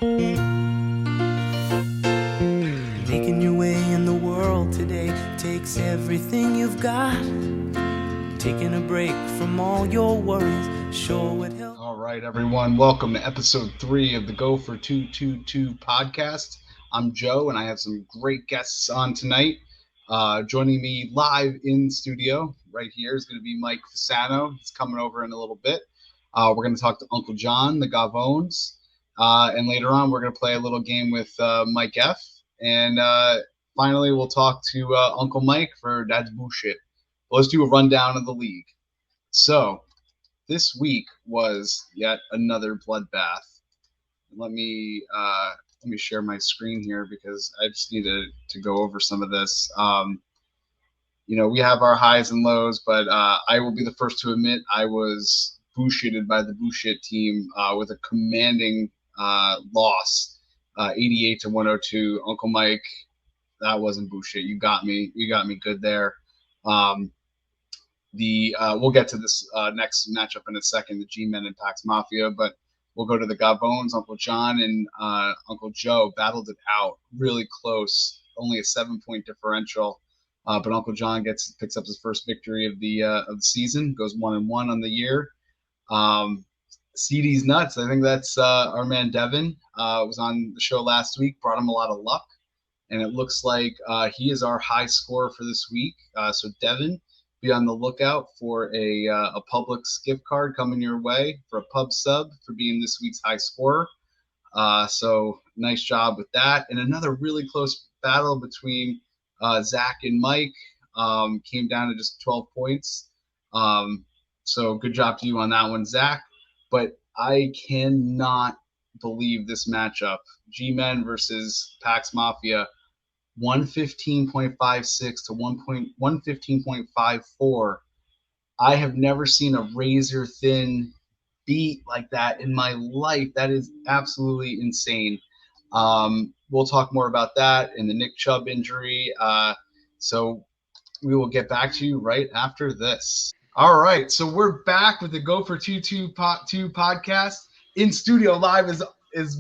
Making your way in the world today takes everything you've got. Taking a break from all your worries sure would help. All right, everyone. Welcome to episode 3 of the Go for 222 podcast. I'm Joe, and I have some great guests on tonight. Joining me live in studio right here is going to be Mike Fasano. He's coming over in a little bit. We're going to talk to Uncle John, the Gavones. And later on, we're going to play a little game with Mike F. And finally, we'll talk to Uncle Mike for Dad's Bullshit. Let's do a rundown of the league. So, this week was yet another bloodbath. Let me share my screen here because I just need to go over some of this. We have our highs and lows, but I will be the first to admit I was bullshitted by the bullshit team with a commanding loss, 88-102. Uncle Mike, that wasn't bullshit. You got me good there. We'll get to this next matchup in a second, the G-Men and Pax Mafia, but we'll go to the Gavones. Uncle John and Uncle Joe battled it out really close, only a 7-point differential, but Uncle John picks up his first victory of the season, goes 1-1 on the year. CD's nuts. I think that's our man Devin was on the show last week, brought him a lot of luck, and it looks like he is our high scorer for this week. So Devin, be on the lookout for a Publix gift card coming your way for a pub sub for being this week's high scorer. So nice job with that. And another really close battle between Zach and Mike came down to just 12 points. So good job to you on that one, Zach. But I cannot believe this matchup. G-Men versus Pax Mafia. 115.56 to 115.54. I have never seen a razor thin beat like that in my life. That is absolutely insane. We'll talk more about that and the Nick Chubb injury. So we will get back to you right after this. All right, so we're back with the Go for 2 podcast. In studio live is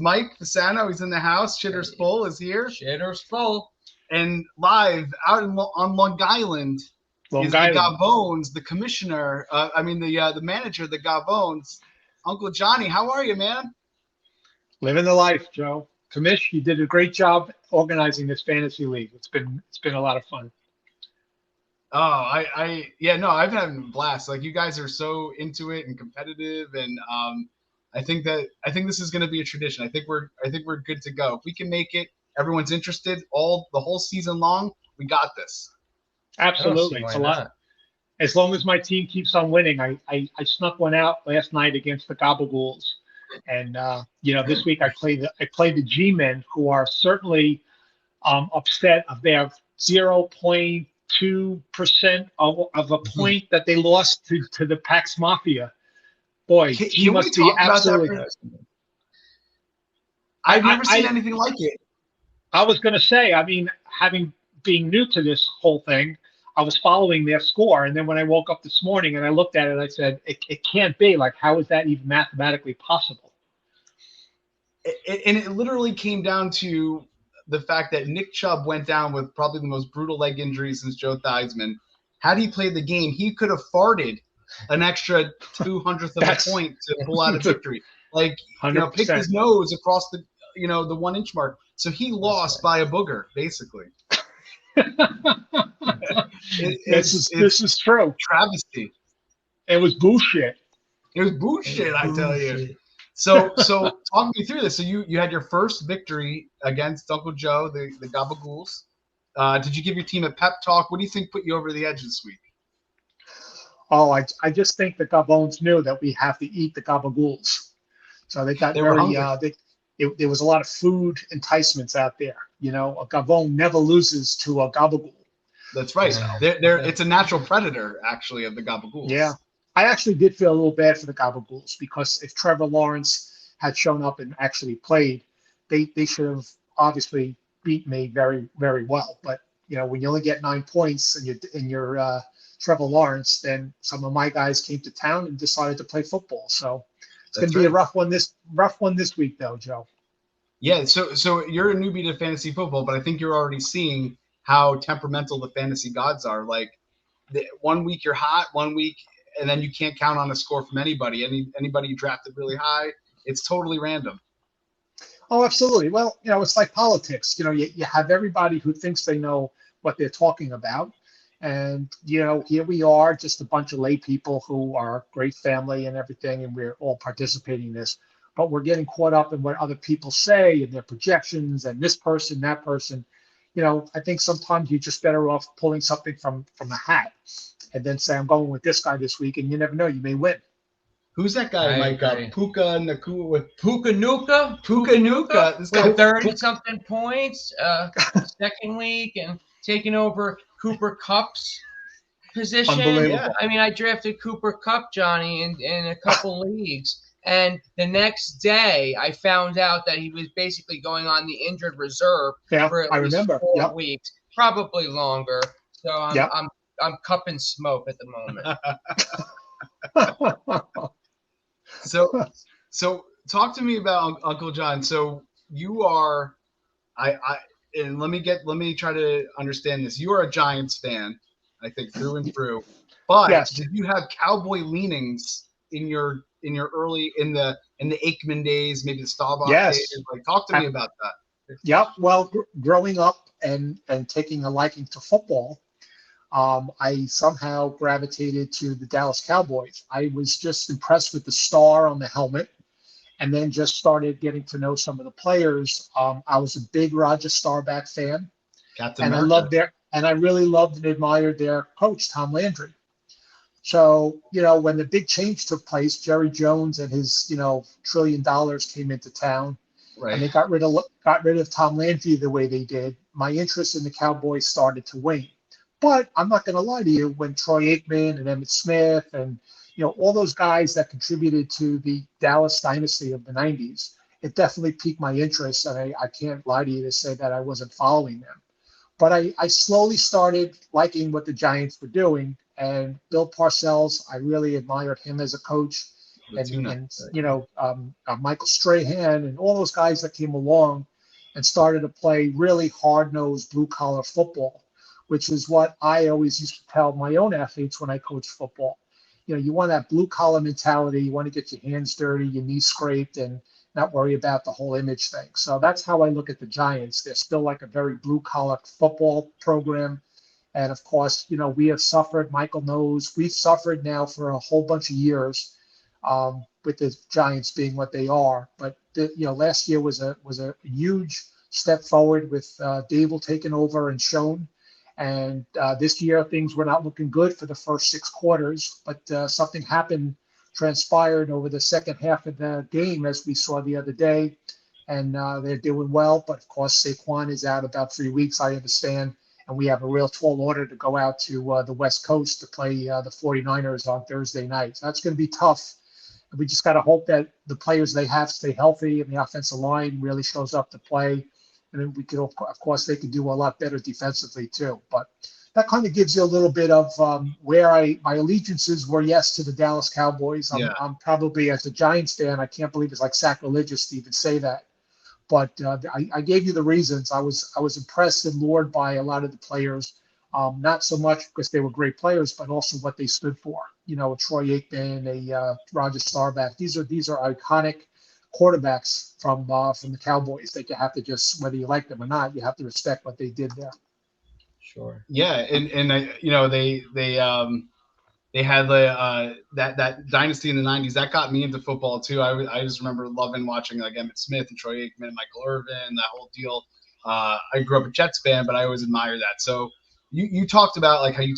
Mike Fasano. He's in the house. Shitter's Full is here. Shitter's Full. And live out on Long Island is the Gavones, the commissioner. The manager of the Gavones, Uncle Johnny. How are you, man? Living the life, Joe. Commish, you did a great job organizing this fantasy league. It's been a lot of fun. Oh, I've had a blast. Like, you guys are so into it and competitive, and I think this is going to be a tradition. I think we're good to go. If we can make it. Everyone's interested the whole season long. We got this. Absolutely. It's a lot. As long as my team keeps on winning, I snuck one out last night against the Gabagools. And, this week I played the G-Men, who are certainly upset of their 0.2% of a point that they lost to the Pax Mafia. Boy, he must be absolutely. I've never seen anything like it. I was going to say, being new to this whole thing, I was following their score. And then when I woke up this morning and I looked at it, I said, it can't be. Like, how is that even mathematically possible? And it literally came down to the fact that Nick Chubb went down with probably the most brutal leg injury since Joe Theismann. Had he played the game, he could have farted an extra 200th of a point to pull out a victory. Like, picked his nose across the 1 inch mark. So he lost by a booger, basically. This is true. Travesty. It was bullshit. I tell you. So talk me through this. So you had your first victory against Uncle Joe, the Gabagools. Did you give your team a pep talk? What do you think put you over the edge this week? Oh, I just think the Gavones knew that we have to eat the Gabagools. So they got there was a lot of food enticements out there. A Gavone never loses to a Gabagool. That's right. It's a natural predator, actually, of the Gabagools. Yeah. I actually did feel a little bad for the Gabagools because if Trevor Lawrence had shown up and actually played, they should have obviously beat me very, very well. But, when you only get 9 points and you're Trevor Lawrence, then some of my guys came to town and decided to play football. So it's going to be a rough one this week, though, Joe. Yeah, so you're a newbie to fantasy football, but I think you're already seeing how temperamental the fantasy gods are. Like, one week you're hot, one week, and then you can't count on a score from anybody. Anybody you drafted really high, it's totally random. Oh, absolutely. Well, it's like politics. You have everybody who thinks they know what they're talking about. And, here we are, just a bunch of lay people who are great family and everything, and we're all participating in this. But we're getting caught up in what other people say and their projections and this person, that person. I think sometimes you're just better off pulling something from a hat and then say, I'm going with this guy this week, and you never know, you may win. Who's that guy, I Mike? agree. Puka Nakua. Puka Nuka This guy, with 30-something points second week and taking over Cooper Kupp's position. Unbelievable. I mean, I drafted Cooper Kupp, Johnny, in a couple leagues. And the next day, I found out that he was basically going on the injured reserve Yeah, for at I least remember. 4 Yep. weeks, probably longer. So Yep. I'm cupping smoke at the moment. So talk to me about Uncle John. So you are, and let me try to understand this. You are a Giants fan, I think, through and through. But Yes. did you have Cowboy leanings in your early in the Aikman days, maybe the Staubach Yes. days? Like, talk to me about that. Yep. Well, growing up and taking a liking to football, I somehow gravitated to the Dallas Cowboys. I was just impressed with the star on the helmet, and then just started getting to know some of the players. I was a big Roger Staubach fan, Captain and America. I really loved and admired their coach, Tom Landry. So, when the big change took place, Jerry Jones and his, $1 trillion came into town. Right. And they got rid of Tom Landry the way they did. My interest in the Cowboys started to wane. But I'm not going to lie to you, when Troy Aikman and Emmitt Smith and all those guys that contributed to the Dallas dynasty of the 90s, it definitely piqued my interest. And I can't lie to you to say that I wasn't following them. But I slowly started liking what the Giants were doing. And Bill Parcells, I really admired him as a coach. And Michael Strahan and all those guys that came along and started to play really hard-nosed blue-collar football, which is what I always used to tell my own athletes when I coached football. You want that blue-collar mentality. You want to get your hands dirty, your knees scraped, and not worry about the whole image thing. So that's how I look at the Giants. They're still like a very blue-collar football program. And, of course, we have suffered. Michael knows we've suffered now for a whole bunch of years with the Giants being what they are. But last year was a huge step forward with Dable taking over and Schoen. And this year things were not looking good for the first 6 quarters, but something transpired over the second half of the game, as we saw the other day. And they're doing well. But of course, Saquon is out about 3 weeks, I understand. And we have a real tall order to go out to the West Coast to play the 49ers on Thursday night. So that's going to be tough. We just got to hope that the players they have stay healthy and the offensive line really shows up to play. And then we could, of course, they could do a lot better defensively too. But that kind of gives you a little bit of where my allegiances were, yes, to the Dallas Cowboys. I'm probably, as a Giants fan, I can't believe it's like sacrilegious to even say that. But I gave you the reasons. I was impressed and lured by a lot of the players, not so much because they were great players, but also what they stood for. Troy Aikman, a Roger Staubach. These are iconic quarterbacks from the Cowboys that you have to just, whether you like them or not, you have to respect what they did there. Sure. Yeah, and they had that dynasty in the 90s that got me into football too. I just remember loving watching like Emmitt Smith and Troy Aikman, Michael Irvin, that whole deal. I grew up a Jets fan, but I always admired that. So you talked about like how you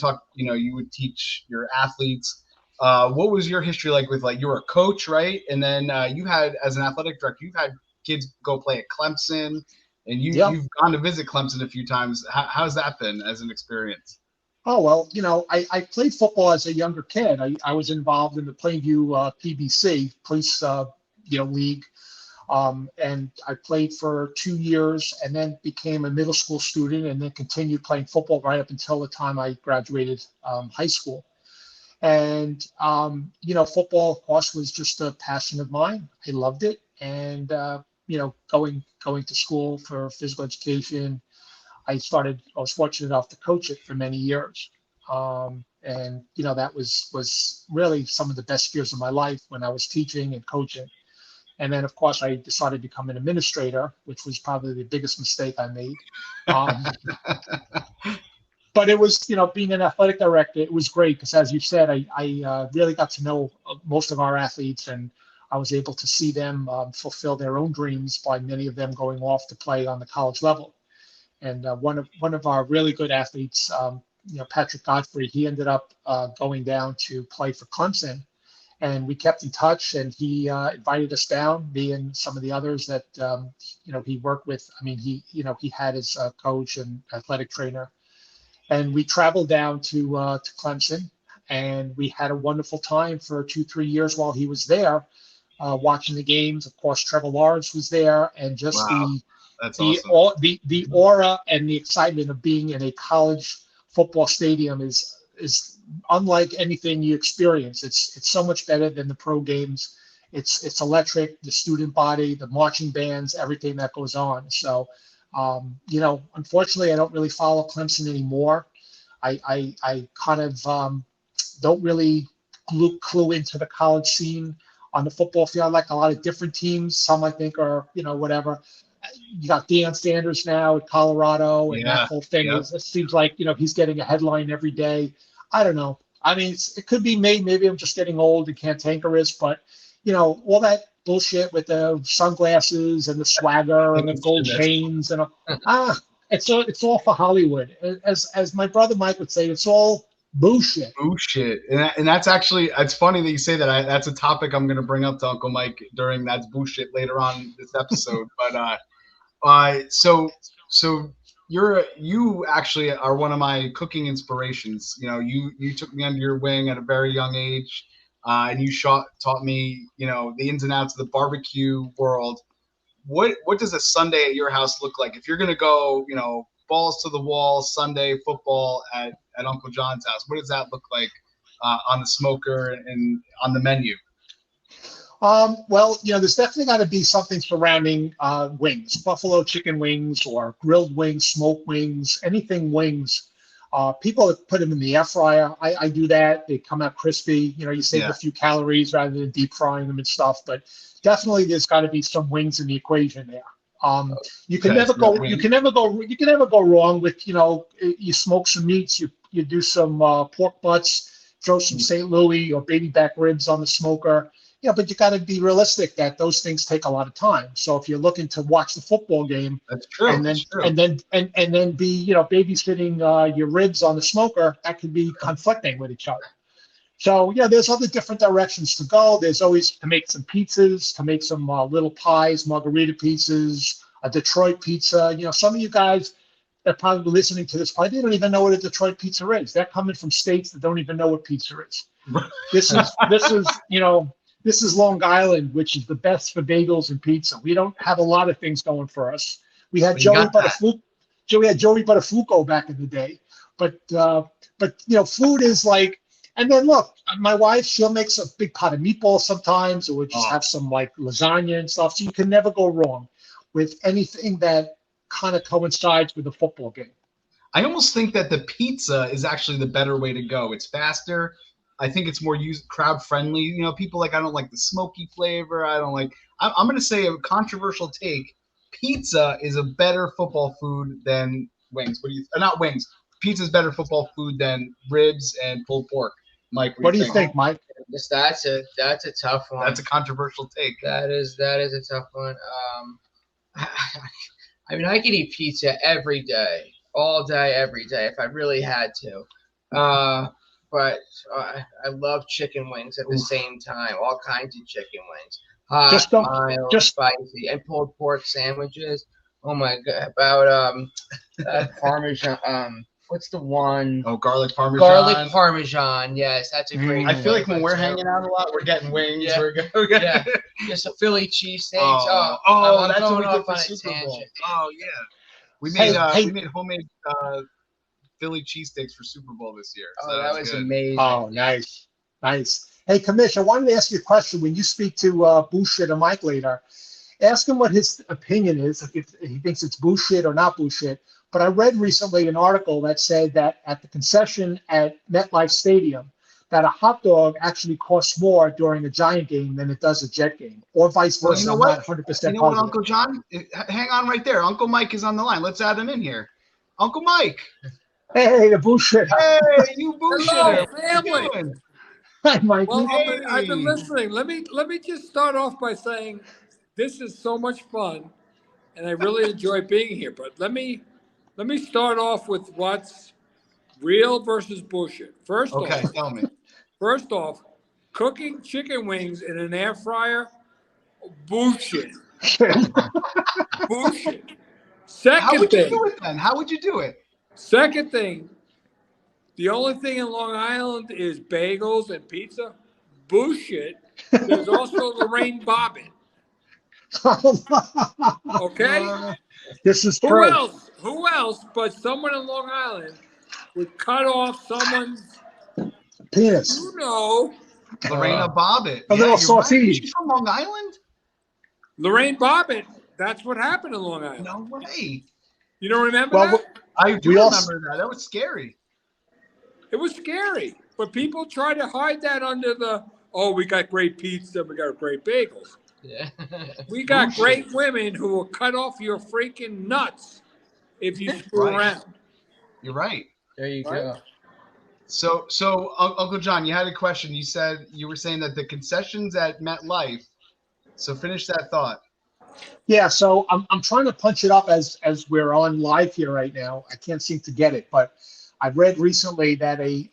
would teach your athletes. What was your history like with, like, you were a coach, right? And then you had, as an athletic director, you've had kids go play at Clemson, and you've gone to visit Clemson a few times. How's that been as an experience? Oh, well, I played football as a younger kid. I was involved in the Plainview PBC, police, league. And I played for 2 years and then became a middle school student and then continued playing football right up until the time I graduated high school. And, football, of course, was just a passion of mine. I loved it. And, going to school for physical education. I was fortunate enough to coach it for many years. And that was really some of the best years of my life when I was teaching and coaching. And then, of course, I decided to become an administrator, which was probably the biggest mistake I made. But it was, being an athletic director, it was great because, as you said, I really got to know most of our athletes, and I was able to see them fulfill their own dreams by many of them going off to play on the college level. And one of our really good athletes, Patrick Godfrey, he ended up going down to play for Clemson, and we kept in touch. And he invited us down, me and some of the others that he worked with. I mean, he had his coach and athletic trainer, and we traveled down to Clemson, and we had a wonderful time for 2-3 years while he was there, watching the games. Of course, Trevor Lawrence was there, and just Wow. That's awesome. the aura and the excitement of being in a college football stadium is unlike anything you experience. It's so much better than the pro games. It's electric. The student body, the marching bands, everything that goes on. So, unfortunately, I don't really follow Clemson anymore. I kind of don't really clue into the college scene on the football field. I like a lot of different teams. Some I think are whatever. You got Deion Sanders now at Colorado, and that whole thing. It seems like he's getting a headline every day. I don't know. I mean, it could be me. Maybe I'm just getting old and cantankerous, but all that bullshit with the sunglasses and the swagger and the gold chains and it's all for Hollywood. As my brother Mike would say, it's all bullshit. Bullshit. And that's actually, it's funny that you say that. That's a topic I'm going to bring up to Uncle Mike during That's Bullshit later on this episode. But so you actually are one of my cooking inspirations. You took me under your wing at a very young age, and you taught me, the ins and outs of the barbecue world. What does a Sunday at your house look like? If you're going to go, balls to the wall Sunday football at Uncle John's house, what does that look like on the smoker and on the menu? Well, there's definitely got to be something surrounding wings, buffalo chicken wings or grilled wings, smoked wings, anything wings. People put them in the air fryer. I do that. They come out crispy. You save a few calories rather than deep frying them and stuff. But definitely, there's got to be some wings in the equation there. You can never go wrong with you smoke some meats. You do some pork butts, throw some St. Louis or baby back ribs on the smoker. But you got to be realistic that those things take a lot of time. So if you're looking to watch the football game, that's true. And then be babysitting your ribs on the smoker, that can be conflicting with each other. So there's other different directions to go. There's always to make some pizzas, to make some little pies, margarita pizzas, a Detroit pizza. Some of you guys that are probably listening to this probably don't even know what a Detroit pizza is. They're coming from states that don't even know what pizza is. This is Long Island, which is the best for bagels and pizza. We don't have a lot of things going for us. We had Joey Buttafuoco back in the day, but food is like. And then look, my wife, she'll make a big pot of meatballs sometimes, or we'll just have some like lasagna and stuff. So you can never go wrong with anything that kind of coincides with a football game. I almost think that the pizza is actually the better way to go. It's faster. I think it's more crowd friendly. People I don't like the smoky flavor. I'm going to say a controversial take. Pizza is a better football food than wings. Not wings. Pizza is better football food than ribs and pulled pork. Mike, what do you think, Mike? That's a tough one. That's a controversial take. That is a tough one. I mean, I could eat pizza every day, all day, every day if I really had to. But I love chicken wings at the same time. All kinds of chicken wings, hot, mild, spicy, and pulled pork sandwiches. Oh my god! About Parmesan. What's the one? Oh, garlic Parmesan. Garlic Parmesan. Yes, that's a great. I feel like when we're hanging out a lot, we're getting wings. Yeah. Just a Philly cheesesteak. That's going what we did off for on a Super Bowl. tangent. Oh yeah, we made homemade Philly cheesesteaks for Super Bowl this year. So that was amazing. Oh, nice. Hey, Commish, I wanted to ask you a question. When you speak to Bullshit and Mike later, Ask him what his opinion is, if he thinks it's bullshit or not bullshit. But I read recently an article that said that at the concession at MetLife Stadium, that a hot dog actually costs more during a Giant game than it does a Jet game, or vice Well, versa. you know I'm what? not 100% You know positive. what, Uncle John? Hang on right there. Uncle Mike is on the line. Let's add him in here. Uncle Mike. Hey, the bullshit. Hey, you bullshitter. Hello, What you family. doing? Hi, Mikey. Well, Hey. I've been listening. Let me just start off by saying this is so much fun, and I really enjoy being here. But let me start off with what's real versus bullshit. First Tell me. off, cooking chicken wings in an air fryer, bullshit. Bullshit. How would you Second do it then? How would you do it? thing, the only thing in Long Island is bagels and pizza. Bullshit. There's also Lorraine Bobbitt. Okay? This is true. Who else but someone in Long Island would cut off someone's, Penis. you know, Lorena Bobbitt. A little you're right. sausage. She's from Long Island? Lorraine Bobbitt. That's what happened in Long Island. No way. You don't remember Well, that? I do We remember also- that. That was scary. It was scary. But people try to hide that under the, oh, we got great pizza, we got great bagels. Yeah. We got great women who will cut off your freaking nuts if you screw Right. around. You're right. There you Right. go. So Uncle John, you had a question. You were saying that the concessions at MetLife. So finish that thought. Yeah, so I'm trying to punch it up as we're on live here right now. I can't seem to get it, but I read recently that a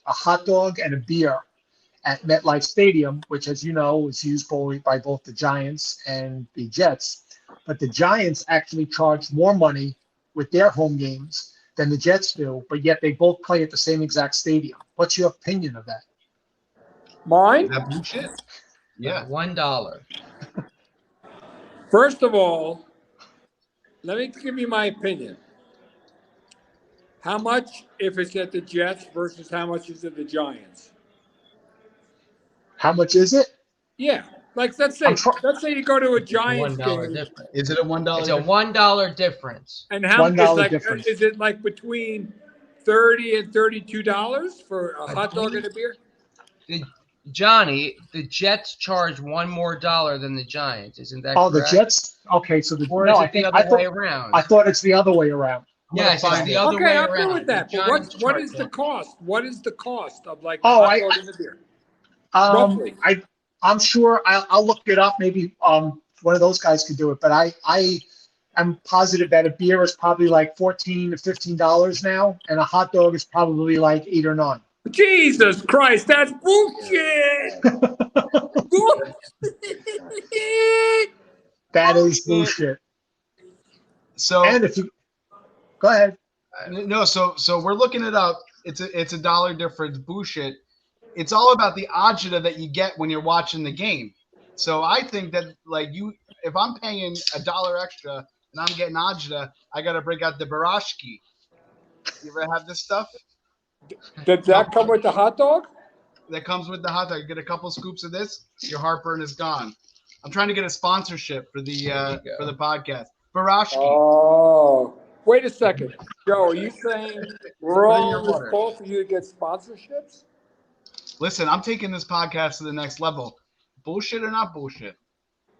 hot dog and a beer at MetLife Stadium, which, as you know, is used by both the Giants and the Jets, but the Giants actually charge more money with their home games than the Jets do, but yet they both play at the same exact stadium. What's your opinion of that? Mine? That bullshit? Yeah. $1. First of all, let me give you my opinion. How much if it's at the Jets versus how much is at the Giants? How much is it? Yeah. Like let's say you go to a Giants $1 game, difference. Is it a $1? It's a $1 difference. and how $1 difference. is it like between $30 and $32 for a hot dog and a beer? Johnny, the Jets charge $1 more than the Giants. Isn't that Oh, correct? the Jets? Okay, so Or no, is I it the think other way around? I thought it's the other way around. Yes, it's the other Okay, way I'm around. good with that. The But Giants what charge is the them. cost? What is the cost of like Oh, a hot I- dog and a beer? Um, Roughly. I'm sure I'll look it up. Maybe one of those guys could do it. But I am positive that a beer is probably like $14 to $15 now, and a hot dog is probably like $8 or $9. Jesus Christ, that's bullshit. That is bullshit. So And if you go ahead, no, so we're looking it up. It's a dollar difference. Bullshit. It's all about the agita that you get when you're watching the game. So I think that if I'm paying $1 extra and I'm getting agita, I got to break out the barashki. You ever have this stuff? Did that come with the hot dog? That comes with the hot dog. You get a couple scoops of this, your heartburn is gone. I'm trying to get a sponsorship for the podcast. Barashki. Oh, wait a second. Joe, are you saying we're Put in all your on this order. call for you to get sponsorships? Listen, I'm taking this podcast to the next level. Bullshit or not bullshit?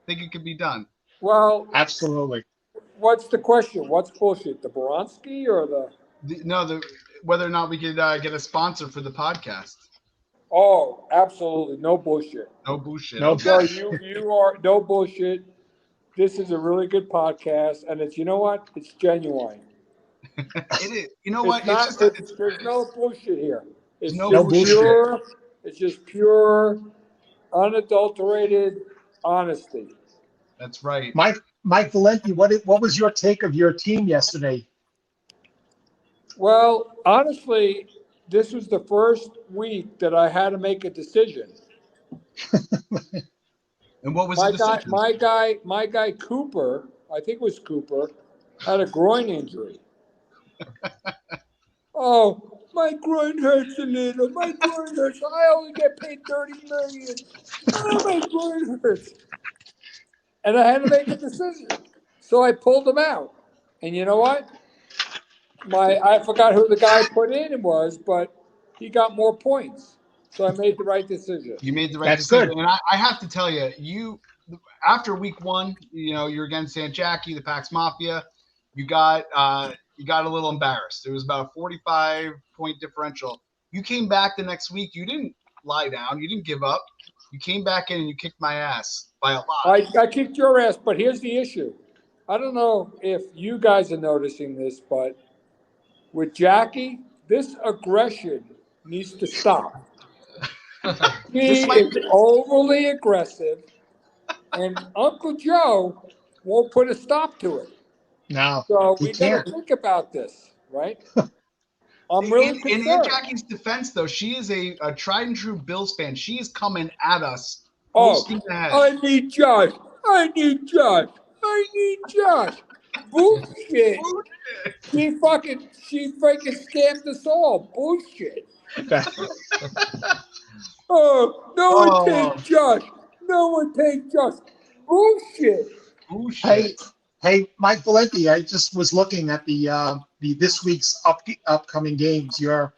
Think it could be done. Well, absolutely. what's the question? What's bullshit? The Boronsky or the? Whether or not we could get a sponsor for the podcast. Oh, absolutely. No bullshit. No bullshit. No No, you are no bullshit. This is a really good podcast, and it's, you know what? It's genuine. It is. You know what? There's no bullshit here. It's No just bullshit. pure. It's just pure, unadulterated honesty. That's right. Mike Valenti, what was your take of your team yesterday? Well, honestly, this was the first week that I had to make a decision. And what was the decision? My guy Cooper, I think it was Cooper, had a groin injury. Oh, my groin hurts a little. My groin hurts. I only get paid $30 million. Oh, my groin hurts. and I had to make a decision. So I pulled him out. And you know what? I forgot who the guy put in was, but he got more points. So I made the right decision. You made the right That's decision. good. And I have to tell you, after week 1, you're against Aunt Jackie, the Pax Mafia. You got a little embarrassed. It was about a 45-point differential. You came back the next week. You didn't lie down. You didn't give up. You came back in and you kicked my ass by a lot. I kicked your ass, but here's the issue. I don't know if you guys are noticing this, but with Jackie, this aggression needs to stop. He is overly aggressive, and Uncle Joe won't put a stop to it. No, So he we got can't. to think about this, right? I'm really in concerned. Aunt Jackie's defense, though, she is a tried and true Bills fan. She is coming at us. Oh, full steam ahead. I need Josh. I need Josh. I need Josh. Bullshit. She freaking scammed us all. Bullshit. Oh, no one takes Josh. No one takes Josh. Bullshit. Hey, Mike Valenti, I just was looking at the this week's upcoming games. You're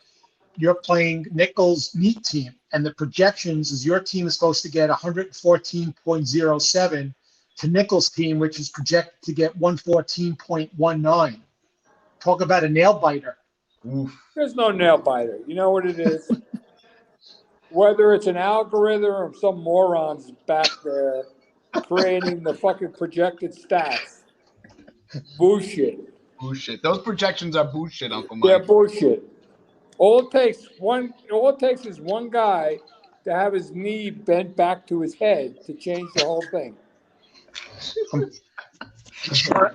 playing Nichols' Meat Team, and the projections is your team is supposed to get 114.07 to Nichols' team, which is projected to get 114.19. Talk about a nail biter. Oof. There's no nail biter. You know what it is? Whether it's an algorithm or some morons back there creating the fucking projected stats. Bullshit. Bullshit. Those projections are bullshit, Uncle Mike. Yeah, bullshit. All it takes is one guy to have his knee bent back to his head to change the whole thing.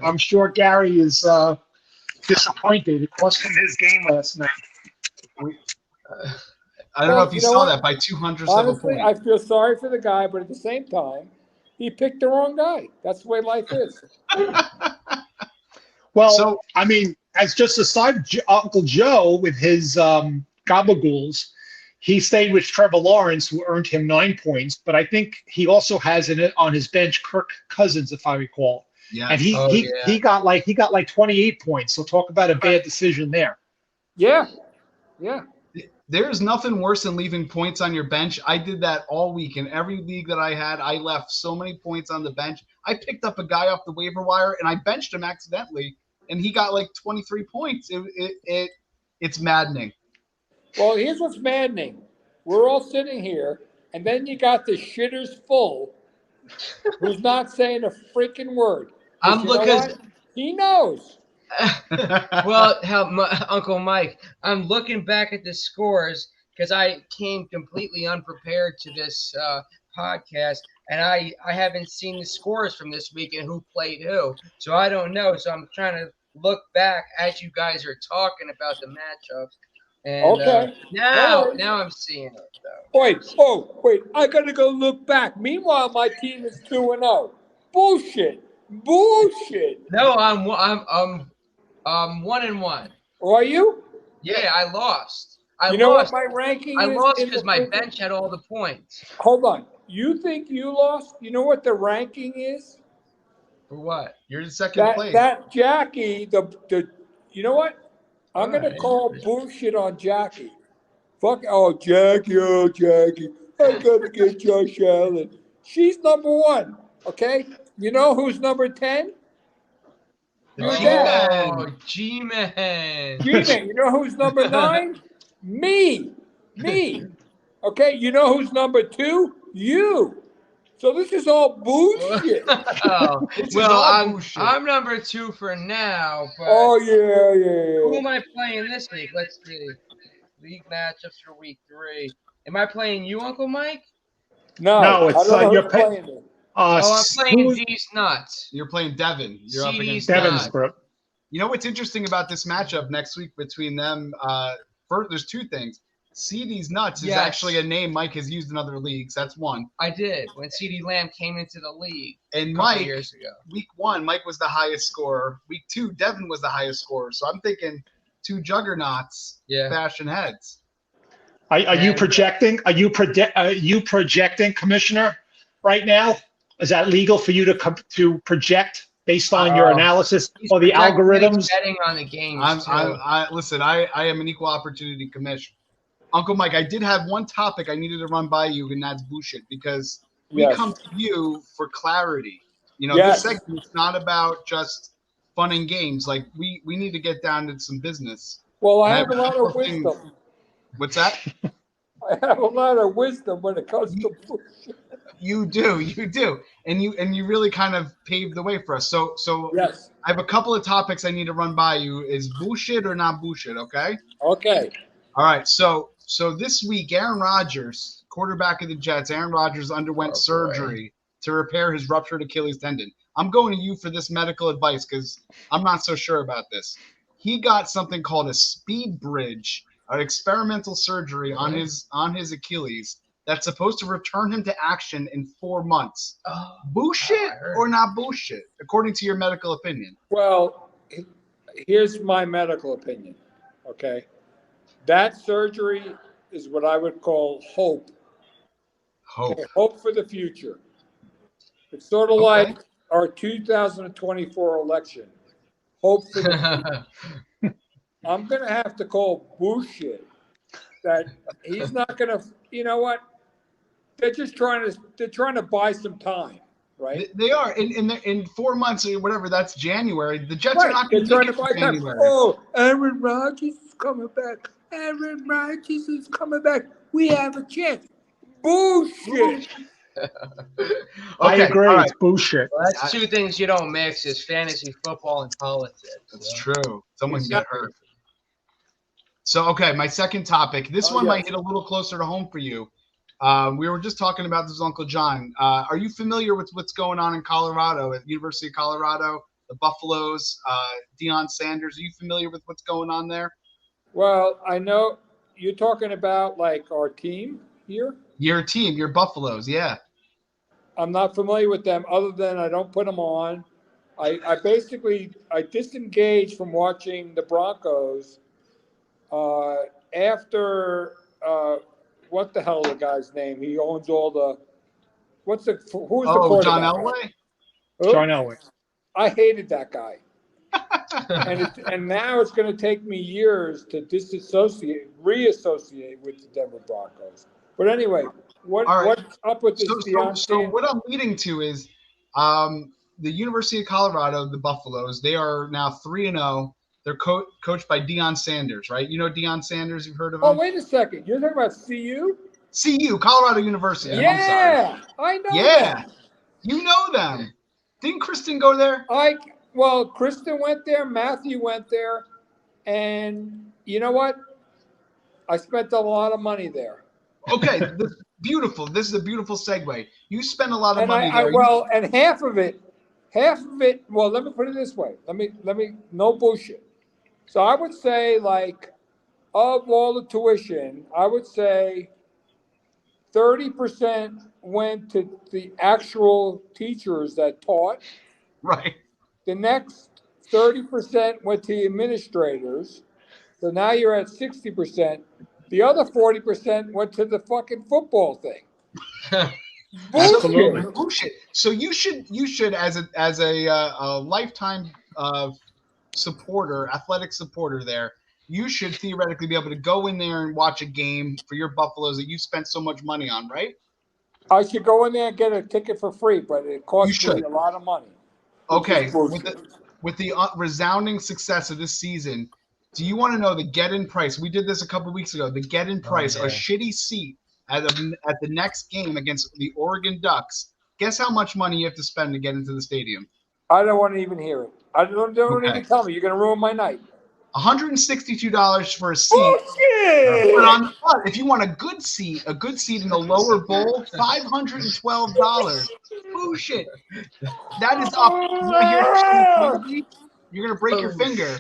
I'm sure Gary is disappointed. It cost him his game last night. I don't know if you saw that by 200 of a Honestly, point. I feel sorry for the guy, but at the same time, he picked the wrong guy. That's the way life is. Well, So- I mean, as just a side, Uncle Joe with his gabagools, he stayed with Trevor Lawrence, who earned him 9 points. But I think he also has in it on his bench Kirk Cousins, if I recall, Yeah. and he got like 28 points. So talk about a bad decision there. Yeah. There's nothing worse than leaving points on your bench. I did that all week. In every league that I had, I left so many points on the bench. I picked up a guy off the waiver wire, and I benched him accidentally, and he got like 23 points. It's maddening. Well, here's what's maddening. We're all sitting here, and then you got the shitters full who's not saying a freaking word. I'm You know looking- what? He knows. Well, Uncle Mike, I'm looking back at the scores because I came completely unprepared to this podcast, and I haven't seen the scores from this week and who played who, so I don't know. So I'm trying to look back as you guys are talking about the matchups. And Okay. now All right. I'm seeing it though. Wait. I got to go look back. Meanwhile, my team is 2-0. Bullshit. No, I'm 1-1. Are you? Yeah, I lost. I You know lost. what my ranking I is? lost in because the my freaking- bench had all the points. Hold on. You think you lost? You know what the ranking is? For what? You're in second place. That Jackie, the you know what? I'm gonna Alright. call bullshit on Jackie. Jackie. I gotta get Josh Allen. She's number 1. Okay. You know who's number 10? Your dad. Oh, G-Man. G-Man. You know who's number 9? Me. Okay. You know who's number 2? You. So this is all bullshit. Oh, This is well, all bullshit. I'm number 2 for now, but Oh who yeah. am I playing this week? Let's see. League matchups for week 3. Am I playing you, Uncle Mike? No, it's, I don't know you're who's pay- playing it. Oh, I'm playing who's these nuts. You're playing Devin. You're up CD's against Devin's not. group? You know what's interesting about this matchup next week between them? First, there's 2 things. CD's Nuts is Yes. actually a name Mike has used in other leagues. That's one. I did when CD Lamb came into the league And a couple Mike, years ago. week 1, Mike was the highest scorer. Week 2, Devin was the highest scorer. So I'm thinking 2 juggernauts Yeah. bashing heads. Are you And- projecting? Are you projecting, Commissioner, right now? Is that legal for you to project based on your Oh. analysis He's or the projecting, algorithms? betting on the games too. I am an equal opportunity commissioner. Uncle Mike, I did have one topic I needed to run by you, and that's bullshit, because we Yes. come to you for clarity. You know, Yes. this segment's not about just fun and games. Like, we need to get down to some business. Well, I And have a lot couple of things. wisdom. What's that? I have a lot of wisdom when it comes to bullshit. You do, and you really kind of paved the way for us. So Yes. I have a couple of topics I need to run by you. Is bullshit or not bullshit? Okay. Okay. All right. So this week, Aaron Rodgers, quarterback of the Jets, Aaron Rodgers underwent surgery to repair his ruptured Achilles tendon. I'm going to you for this medical advice because I'm not so sure about this. He got something called a speed bridge, an experimental surgery on his Achilles that's supposed to return him to action in 4 months. Bullshit or not bullshit, according to your medical opinion? Well, here's my medical opinion. Okay. That surgery is what I would call hope. Hope. Hope for the future. It's sort of like our 2024 election. Hope for the future. I'm going to have to call bullshit that he's not going to, you know what? They're trying to buy some time, right? They are in 4 months or whatever. That's January. The Jets are not They're going to trying to buy time. January. Oh, Aaron Rodgers is coming back. Aaron Rodgers is coming back. We have a chance. Bullshit. I agree. all right. It's bullshit. Well, that's two things you don't mix: is fantasy football and politics. That's true. Someone can get hurt. So, my second topic. This one might hit a little closer to home for you. We were just talking about this with Uncle John. Are you familiar with what's going on in Colorado, at University of Colorado, the Buffaloes, Deion Sanders? Are you familiar with what's going on there? Well, I know you're talking about like our team here. Your team, your Buffaloes, yeah. I'm not familiar with them other than I don't put them on. I disengaged from watching the Broncos after what the hell the guy's name? He owns all the who's the quarterback? John Elway? Who? John Elway. I hated that guy. and now it's going to take me years to reassociate with the Denver Broncos. But anyway, what's up with this? So what I'm leading to is the University of Colorado, the Buffaloes, they are now 3-0. They're coached by Deion Sanders, right? You know Deion Sanders? You've heard of him? Oh, wait a second. You're talking about CU? CU, Colorado University. Yeah, I know. Yeah, you know them. Didn't Kristen go there? Well, Kristen went there. Matthew went there. And you know what? I spent a lot of money there. Okay, beautiful. This is a beautiful segue. You spent a lot of money there. And half of it. Well, let me put it this way. Let me. No bullshit. So I would say, like, of all the tuition, I would say 30% went to the actual teachers that taught. Right. The next 30% went to the administrators. So now you're at 60%. The other 40% went to the fucking football thing. Absolutely. Bullshit. So you should as a lifetime supporter, athletic supporter there, you should theoretically be able to go in there and watch a game for your Buffaloes that you spent so much money on, right? I should go in there and get a ticket for free, but it costs me a lot of money. Okay. With the resounding success of this season, do you want to know the get-in price? We did this a couple weeks ago. The get-in price, a shitty seat at the next game against the Oregon Ducks. Guess how much money you have to spend to get into the stadium? I don't want to even hear it. Don't even tell me. You're going to ruin my night. $162 for a seat. Bullshit! But if you want a good seat in the lower bowl, $512. Bullshit. That is up. You're going to break your finger.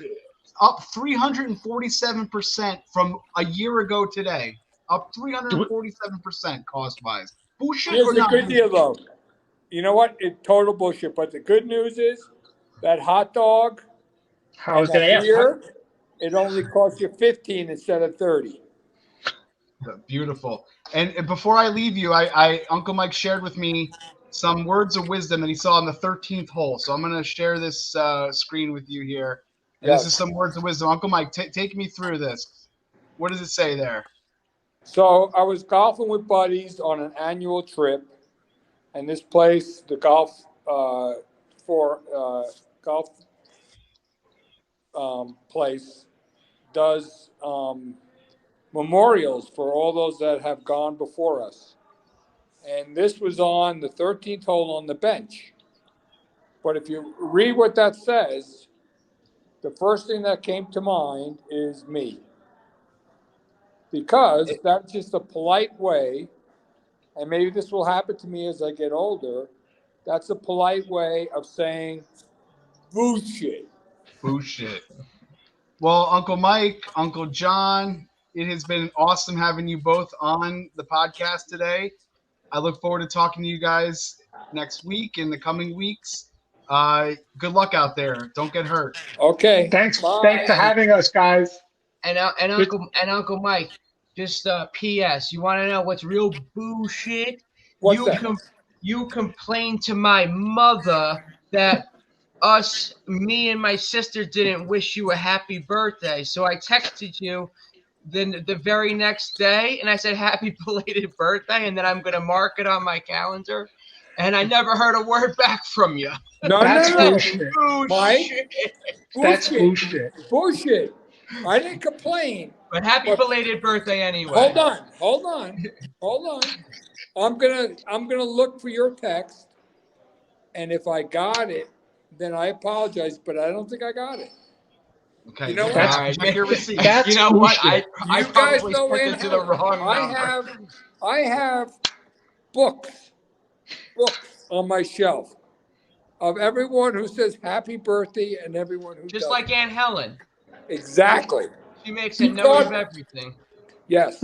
Up 347% from a year ago today. Up 347% cost-wise. Bullshit. Here's the good deal, though. You know what? It's total bullshit. But the good news is that hot dog. I was going to ask. It only costs you $15 instead of $30. Beautiful. And before I leave you, I Uncle Mike shared with me some words of wisdom that he saw on the 13th hole. So I'm going to share this screen with you here. And Yes. This is some words of wisdom. Uncle Mike, take me through this. What does it say there? So I was golfing with buddies on an annual trip, and this place, the golf place, does memorials for all those that have gone before us. And this was on the 13th hole on the bench. But if you read what that says, the first thing that came to mind is me. Because that's just a polite way, and maybe this will happen to me as I get older, that's a polite way of saying bullshit. Bullshit. Well, Uncle Mike, Uncle John, it has been awesome having you both on the podcast today. I look forward to talking to you guys next week, in the coming weeks. Good luck out there. Don't get hurt. Okay. Thanks Bye. for having us, guys. And Uncle Mike, just P.S. You want to know what's real bullshit? What's that? You complained to my mother that me and my sister didn't wish you a happy birthday. So I texted you the very next day, and I said happy belated birthday, and then I'm gonna mark it on my calendar. And I never heard a word back from you. That's No. bullshit. Mike? That's bullshit. Bullshit. I didn't complain. But happy belated birthday anyway. Hold on. I'm gonna look for your text, and if I got it, then I apologize, but I don't think I got it. Okay. You know what? All right. Check your receipt. That's You know what? bullshit. I You guys probably know put it to the wrong number. I have books on my shelf of everyone who says happy birthday and everyone who Just doesn't. like Aunt Helen. Exactly. She makes a You note thought- of everything. Yes.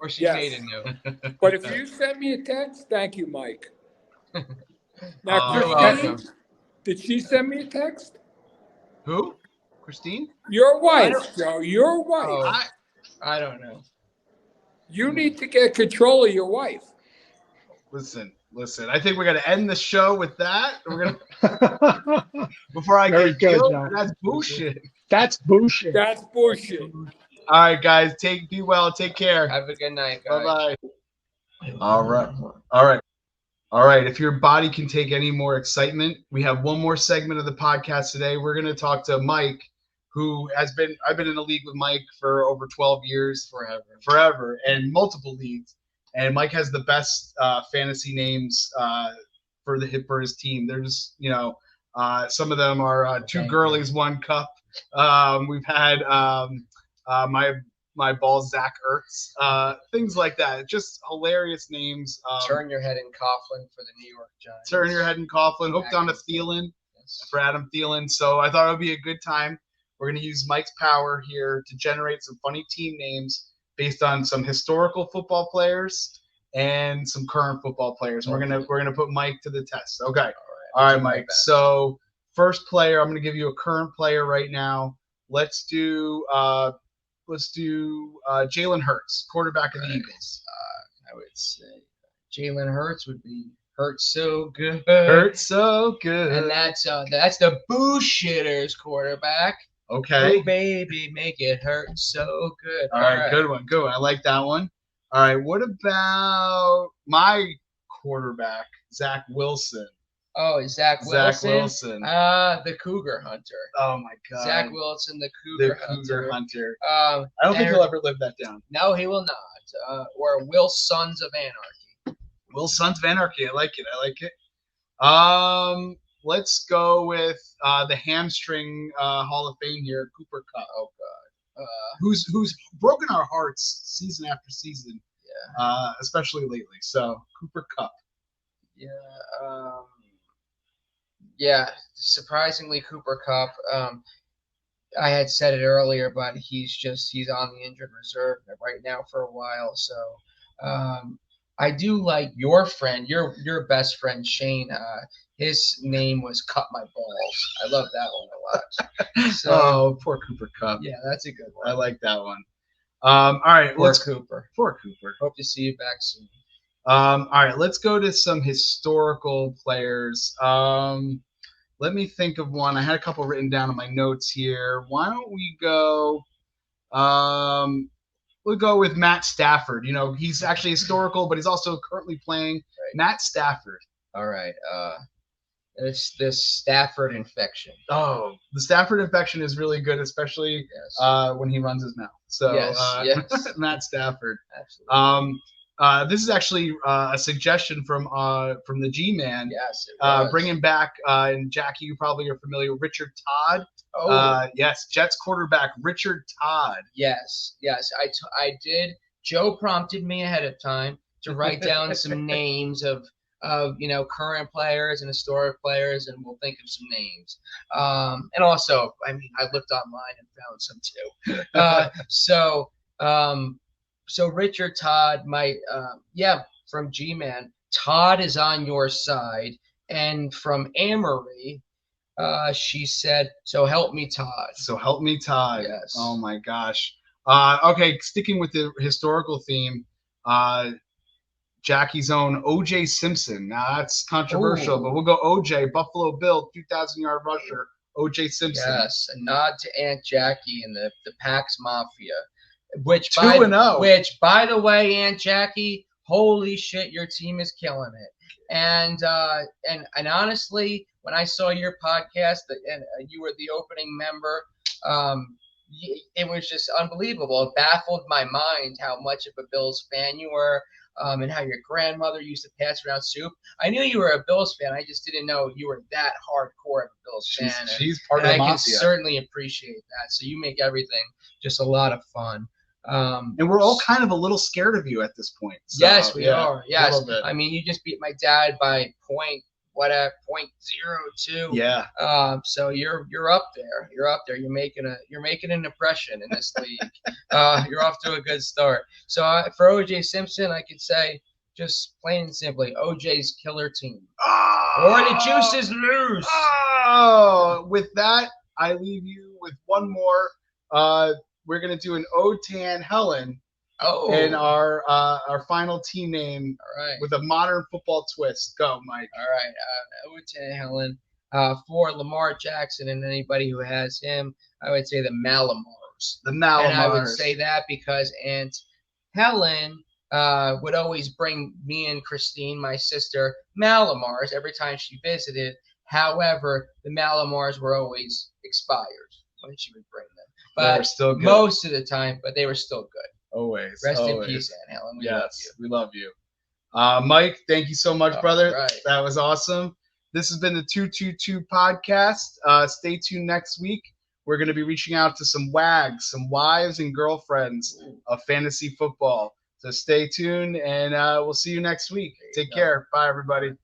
Or she Yes. made a note. But if you send me a text, thank you, Mike. Now, You're Christine, welcome. did she send me a text? Who? Christine? Your wife, Joe. Your wife. Oh. I don't know. You need to get control of your wife. Listen. I think we're gonna end the show with that. We're gonna before I Very get good, killed. John. That's bullshit. That's bullshit. That's bullshit. All right, guys. Be well. Take care. Have a good night, guys. Bye-bye. All right. If your body can take any more excitement, we have one more segment of the podcast today. We're going to talk to Mike, I've been in a league with Mike for over 12 years. Forever. And multiple leagues. And Mike has the best fantasy names for his team. They're just, some of them are two girlies, one cup. We've had my ball, Zach Ertz, things like that. Just hilarious names. Turn your head in Coughlin for the New York Giants. Turn your head in Coughlin, hooked on a Thielen for Adam Thielen. So I thought it would be a good time. We're going to use Mike's power here to generate some funny team names based on some historical football players and some current football players. We're gonna put Mike to the test. Okay. All right, Mike. So first player, I'm going to give you a current player right now. Let's do Jalen Hurts, quarterback of the Eagles. I would say Jalen Hurts would be Hurts so good. Hurts so good. And that's the bullshitters quarterback. Okay. Oh, baby, make it hurt so good. All right, good one. I like that one. All right, what about my quarterback, Zach Wilson? Oh, Zach Wilson. Zach Wilson. The Cougar Hunter. Oh my God. Zach Wilson, the Cougar Hunter. I don't think he'll ever live that down. No, he will not. Or Will Sons of Anarchy. Will Sons of Anarchy. I like it. Let's go with the hamstring Hall of Fame here, Cooper Kupp. Oh God. Who's broken our hearts season after season. Yeah. Especially lately. So Cooper Kupp. Yeah. Yeah. Surprisingly, Cooper Kupp. I had said it earlier, but he's on the injured reserve right now for a while. So I do like your friend, your best friend Shane. His name was Cut My Balls. I love that one a lot. So, poor Cooper Kupp. Yeah, that's a good one. I like that one. All right, Poor Cooper. Poor Cooper. Hope to see you back soon. All right, let's go to some historical players. Let me think of one. I had a couple written down in my notes here. Why don't we go? We'll go with Matt Stafford. He's actually historical, but he's also currently playing. Right. Matt Stafford. All right. This Stafford infection. Oh, the Stafford infection is really good, especially Yes. when he runs his mouth. So Yes. Matt Stafford. Absolutely. This is actually a suggestion from the G-Man. Yes. It was. Bringing back, and Jackie, you probably are familiar with Richard Todd. Oh. Yes, Jets quarterback Richard Todd. Yes. I did. Joe prompted me ahead of time to write down some names of current players and historic players, and we'll think of some names. And also, I looked online and found some too. So Richard Todd from G-Man. Todd is on your side, and from Amory, she said, "So help me, Todd." So help me, Todd. Yes. Oh my gosh. Okay, sticking with the historical theme. Jackie's own O.J. Simpson. Now that's controversial, but we'll go O.J. Buffalo Bill, 2,000-yard rusher. O.J. Simpson. Yes, a nod to Aunt Jackie and the Pax Mafia, which 2-0. Which, by the way, Aunt Jackie, holy shit, your team is killing it. And honestly, when I saw your podcast and you were the opening member, it was just unbelievable. It baffled my mind how much of a Bills fan you were. And how your grandmother used to pass around soup. I knew you were a Bills fan. I just didn't know you were that hardcore of a Bills fan. She's part of the mafia. I can certainly appreciate that. So you make everything just a lot of fun. And we're all kind of a little scared of you at this point. So, yes, we are. Yes. I mean, you just beat my dad by 0.02. Yeah. So you're up there. You're up there. You're making an impression in this league. You're off to a good start. So for O.J. Simpson, I could say just plain and simply OJ's killer team. Or the Juices lose. Oh, with that, I leave you with one more. We're gonna do an O-Tan Helen. And our final team name, all right, with a modern football twist. Go, Mike. All right, O-Tan Helen. For Lamar Jackson and anybody who has him, I would say the Malamars. The Malamars. And I would say that because Aunt Helen would always bring me and Christine, my sister, Malamars every time she visited. However, the Malamars were always expired when she would bring them. But they were still good. Most of the time, but they were still good. Always. Rest always. in peace, Aunt Helen. We love you. Mike, thank you so much, brother. Right. That was awesome. This has been the 222 podcast. Stay tuned next week. We're going to be reaching out to some wags, some wives and girlfriends of fantasy football. So stay tuned, and we'll see you next week. Take care. Bye, everybody.